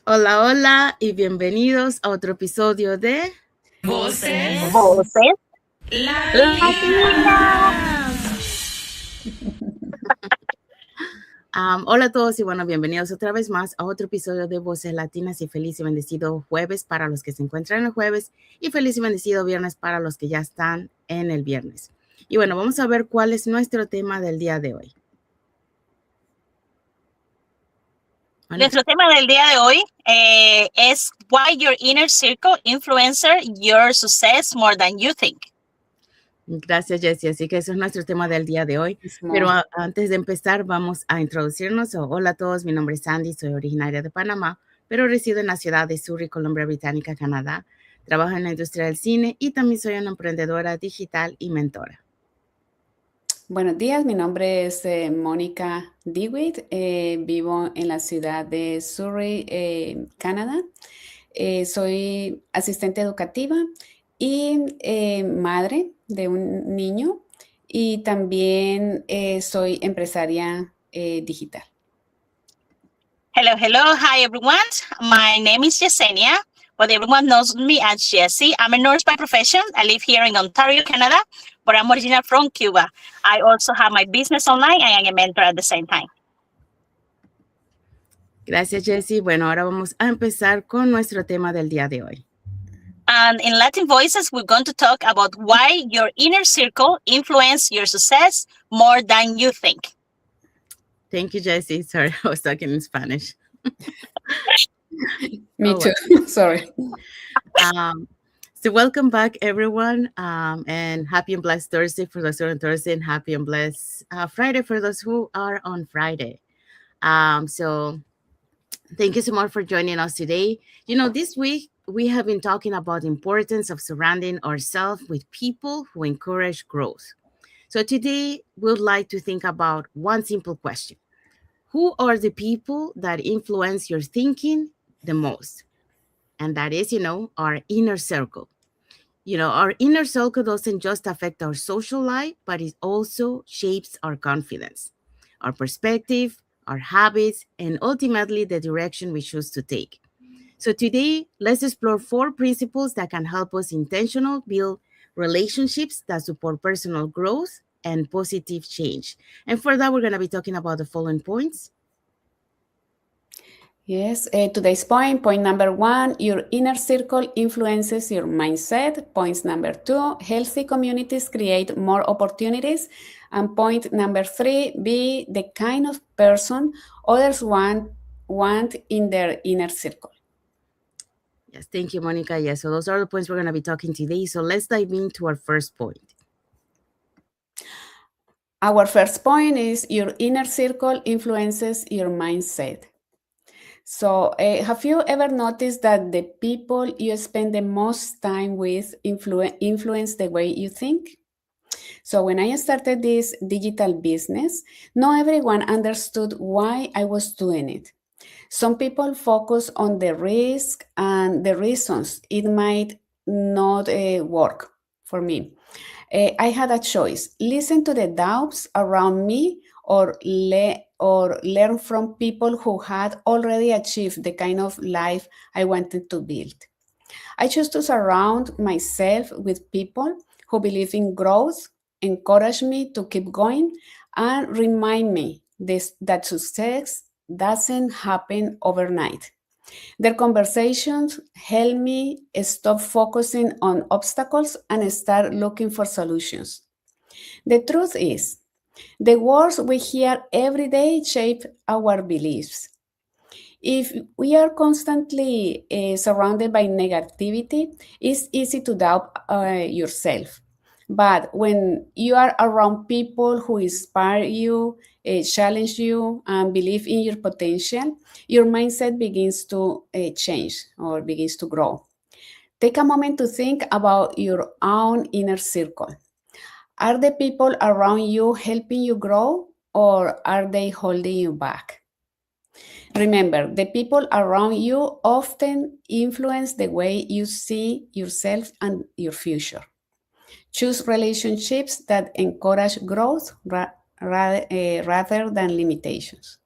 Hola, hola y bienvenidos a otro episodio de Voces Voces Latinas. Hola a todos y bueno, bienvenidos otra vez más a otro episodio de Voces Latinas y feliz y bendecido jueves para los que se encuentran el jueves y feliz y bendecido viernes para los que ya están en el viernes. Y bueno, vamos a ver cuál es nuestro tema del día de hoy. Nuestro tema del día de hoy es Why Your Inner Circle Influencer Your Success More Than You Think. Gracias, Jessie. Así que eso es nuestro tema del día de hoy. Pero antes de empezar, vamos a introducirnos. Hola a todos, mi nombre es Sandy, soy originaria de Panamá, pero resido en la ciudad de Surrey, Columbia Británica, Canadá. Trabajo en la industria del cine y también soy una emprendedora digital y mentora. Buenos días, mi nombre es Mónica Dewitt, vivo en la ciudad de Surrey, Canadá. Soy asistente educativa y madre de un niño y también soy empresaria digital. Hello, hi everyone. My name is Yesenia, but everyone knows me as Jessie. I'm a nurse by profession. I live here in Ontario, Canada, but I'm originally from Cuba. I also have my business online and I'm a mentor at the same time. Gracias, Jessie. Bueno, ahora vamos a empezar con nuestro tema del día de hoy. And in Latin Voices, we're going to talk about why your inner circle influences your success more than you think. Thank you, Jessie. Sorry, I was talking in Spanish. Me too. Well. Sorry. So welcome back, everyone, and happy and blessed Thursday for those who are on Thursday, and happy and blessed Friday for those who are on Friday. So thank you so much for joining us today. You know, this week we have been talking about the importance of surrounding ourselves with people who encourage growth. So today we'd like to think about one simple question. Who are the people that influence your thinking the most? And that is, our inner circle. Our inner circle doesn't just affect our social life, but it also shapes our confidence, our perspective, our habits, and ultimately the direction we choose to take. So today, let's explore 4 principles that can help us intentional build relationships that support personal growth and positive change. And for that, we're going to be talking about the following points. Yes, today's point number 1, your inner circle influences your mindset. Point number 2, healthy communities create more opportunities. And point number 3, be the kind of person others want in their inner circle. Yes, thank you, Monica. Yes, so those are the points we're going to be talking today. So let's dive into our first point. Our first point is your inner circle influences your mindset. So have you ever noticed that the people you spend the most time with influence the way you think? So when I started this digital business, not everyone understood why I was doing it. Some people focus on the risk and the reasons it might not work for me. I had a choice: listen to the doubts around me or learn from people who had already achieved the kind of life I wanted to build. I chose to surround myself with people who believe in growth, encourage me to keep going, and remind me that success doesn't happen overnight. Their conversations help me stop focusing on obstacles and start looking for solutions. The truth is, the words we hear every day shape our beliefs. If we are constantly surrounded by negativity, it's easy to doubt yourself. But when you are around people who inspire you, challenge you, and believe in your potential, your mindset begins to change or begins to grow. Take a moment to think about your own inner circle. Are the people around you helping you grow, or are they holding you back? Remember, the people around you often influence the way you see yourself and your future. Choose relationships that encourage growth rather than limitations.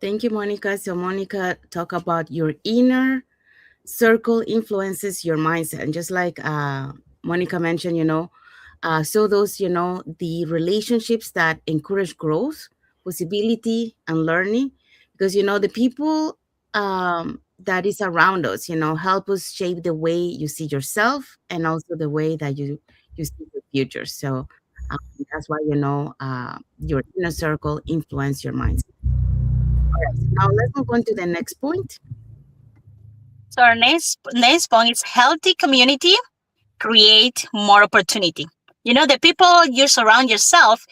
Thank you, Monica. So, Monica, talk about your inner circle influences your mindset. And just like Monica mentioned, so those, the relationships that encourage growth, possibility, and learning, because, the people that is around us, help us shape the way you see yourself and also the way that you see the future. So that's why, your inner circle influence your mindset. All right, so now let's move on to the next point. So our next point is healthy community create more opportunity. You know, the people you surround yourself,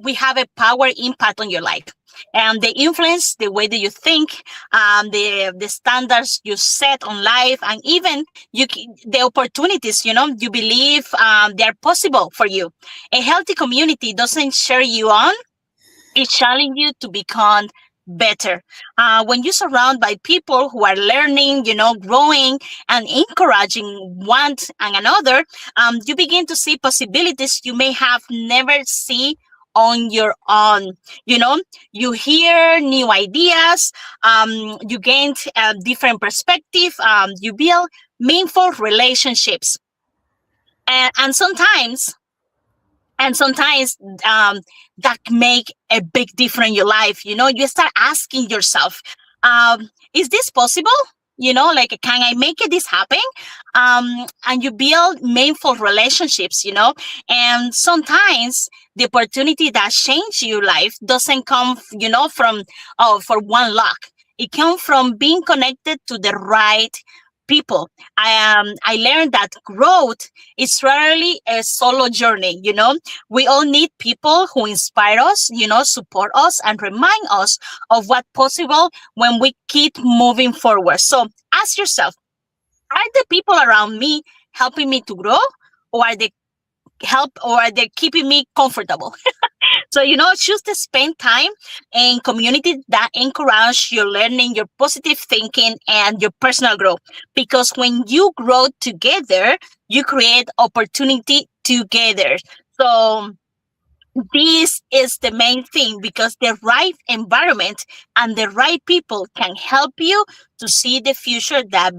we have a power impact on your life. And they influence the way that you think, the standards you set on life, and even the opportunities. You know, you believe they are possible for you. A healthy community doesn't share you on; it challenges you to become better. When you surround by people who are learning, growing and encouraging one and another, you begin to see possibilities you may have never seen on your own. You know, you hear new ideas, you gain a different perspective, you build meaningful relationships. And sometimes um, that make a big difference in your life. You know, you start asking yourself, is this possible? You know, like, can I make this happen? And you build meaningful relationships, and sometimes the opportunity that change your life doesn't come, from, for one luck. It comes from being connected to the right people. I learned that growth it's rarely a solo journey. We all need people who inspire us, support us and remind us of what's possible when we keep moving forward. So ask yourself, are the people around me helping me to grow, or are they keeping me comfortable? So, choose to spend time in communities that encourage your learning, your positive thinking, and your personal growth. Because when you grow together, you create opportunity together. So, this is the main thing, because the right environment and the right people can help you to see the future that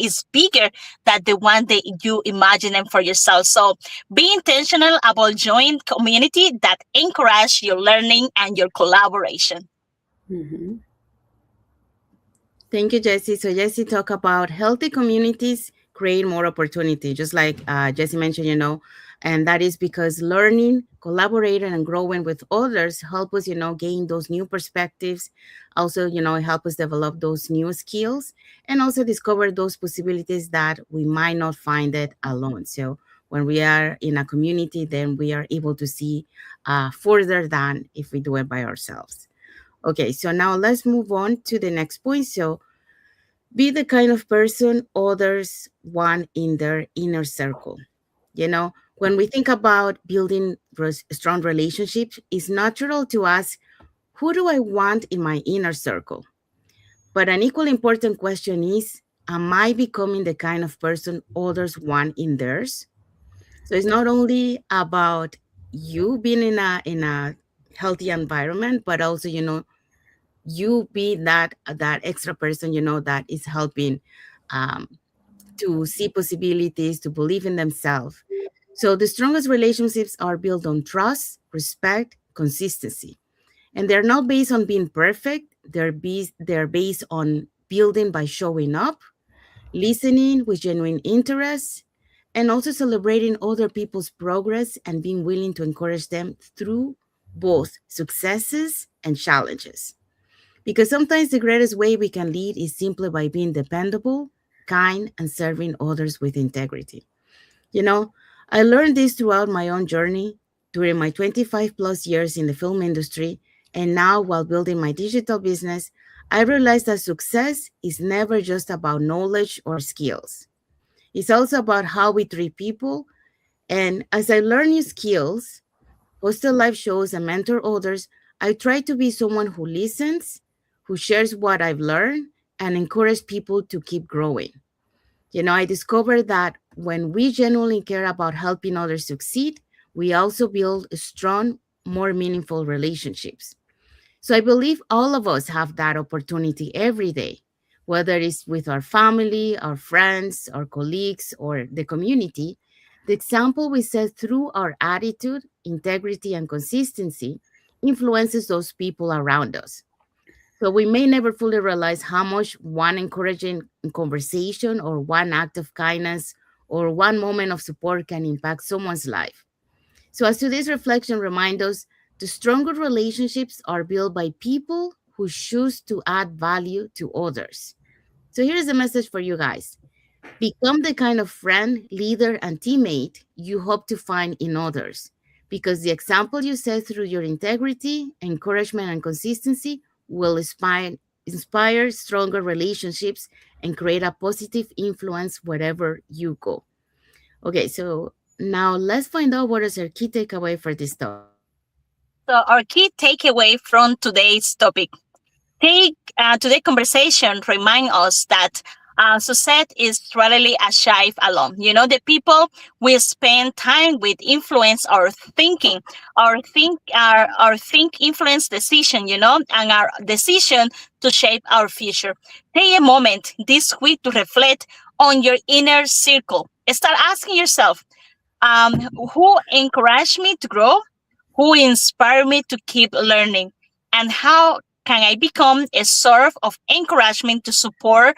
is bigger than the one that you imagine for yourself. So be intentional about joining community that encourage your learning and your collaboration. Mhm. Thank you, Jesse. So Jesse talk about healthy communities create more opportunity, just like Jesse mentioned, and that is because learning, collaborating, and growing with others help us, gain those new perspectives. Also, help us develop those new skills and also discover those possibilities that we might not find it alone. So when we are in a community, then we are able to see further than if we do it by ourselves. Okay, so now let's move on to the next point. So be the kind of person others want in their inner circle. When we think about building strong relationships, it's natural to ask, who do I want in my inner circle? But an equally important question is, am I becoming the kind of person others want in theirs? So it's not only about you being in a healthy environment, but also, you be that extra person, that is helping um, to see possibilities, to believe in themselves. So the strongest relationships are built on trust, respect, consistency. And they're not based on being perfect. They're based on building by showing up, listening with genuine interest, and also celebrating other people's progress and being willing to encourage them through both successes and challenges. Because sometimes the greatest way we can lead is simply by being dependable, kind, and serving others with integrity. You know, I learned this throughout my own journey during my 25 plus years in the film industry. And now, while building my digital business, I realized that success is never just about knowledge or skills. It's also about how we treat people. And as I learn new skills, hostel live shows, and mentor others, I try to be someone who listens, who shares what I've learned, and encourage people to keep growing. I discovered that when we genuinely care about helping others succeed, we also build strong, more meaningful relationships. So I believe all of us have that opportunity every day, whether it's with our family, our friends, our colleagues, or the community. The example we set through our attitude, integrity, and consistency influences those people around us. So we may never fully realize how much one encouraging conversation or one act of kindness or one moment of support can impact someone's life. So as today's reflection reminds us, the stronger relationships are built by people who choose to add value to others. So here's a message for you guys. Become the kind of friend, leader, and teammate you hope to find in others, because the example you set through your integrity, encouragement, and consistency will inspire stronger relationships and create a positive influence wherever you go. Okay, so now let's find out what is our key takeaway for this topic. So, our key takeaway from today's topic. Today's conversation remind us that society is rarely achieved alone. You know, the people we spend time with influence our thinking, our think influence decision. You know, and our decision to shape our future. Take a moment this week to reflect on your inner circle. Start asking yourself, who encouraged me to grow, who inspired me to keep learning, and how can I become a source of encouragement to support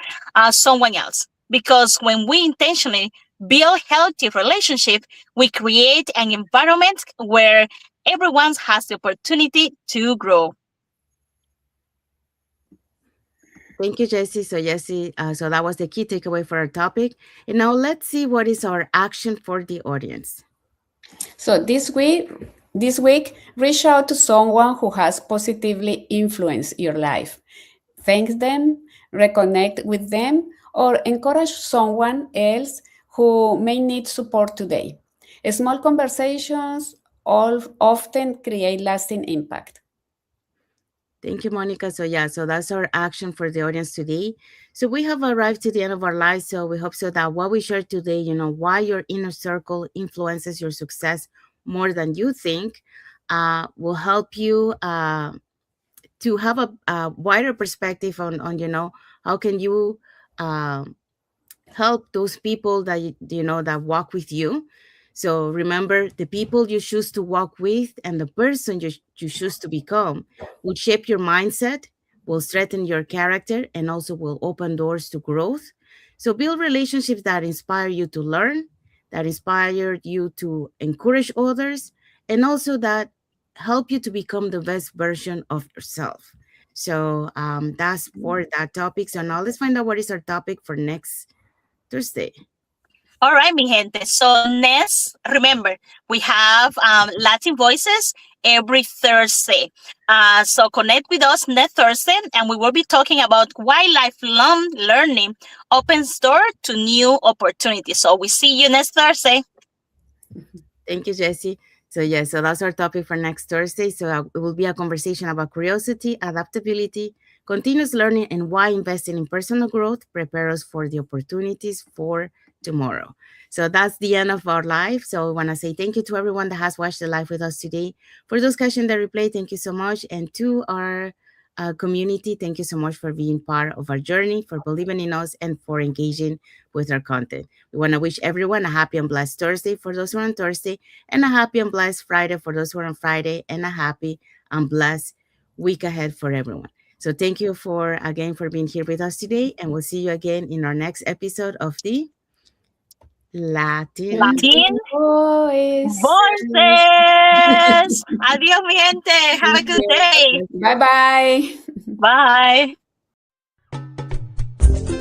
someone else? Because when we intentionally build healthy relationship, we create an environment where everyone has the opportunity to grow. Thank you, Jesse. So, Jesse, so that was the key takeaway for our topic. And now let's see what is our action for the audience. So this week, reach out to someone who has positively influenced your life. Thank them, reconnect with them, or encourage someone else who may need support today. Small conversations all often create lasting impact. Thank you, Monica. So, yeah, so that's our action for the audience today. So, we have arrived to the end of our lives. So, we hope so that what we shared today, why your inner circle influences your success more than you think, will help you to have a wider perspective on how can you uh, help those people that that walk with you. So remember, the people you choose to walk with and the person you choose to become will shape your mindset, will strengthen your character, and also will open doors to growth. So build relationships that inspire you to learn, that inspire you to encourage others, and also that help you to become the best version of yourself. So that's for that topic. So now let's find out what is our topic for next Thursday. All right, mi gente. So next, remember, we have Latin Voices every Thursday. So connect with us next Thursday, and we will be talking about why lifelong learning opens door to new opportunities. So we see you next Thursday. Thank you, Jesse. So, yeah, so that's our topic for next Thursday. So, it will be a conversation about curiosity, adaptability, continuous learning, and why investing in personal growth prepare us for the opportunities for tomorrow. So, that's the end of our live. So, I want to say thank you to everyone that has watched the live with us today. For those catching the replay, thank you so much. And to our community, thank you so much for being part of our journey, for believing in us, and for engaging with our content. We want to wish everyone a happy and blessed Thursday for those who are on Thursday, and a happy and blessed Friday for those who are on Friday, and a happy and blessed week ahead for everyone. So thank you for being here with us today, and we'll see you again in our next episode of the Latin. Latin Voice. Voices. Adios, mi gente. Have a good day. Bye bye. Bye.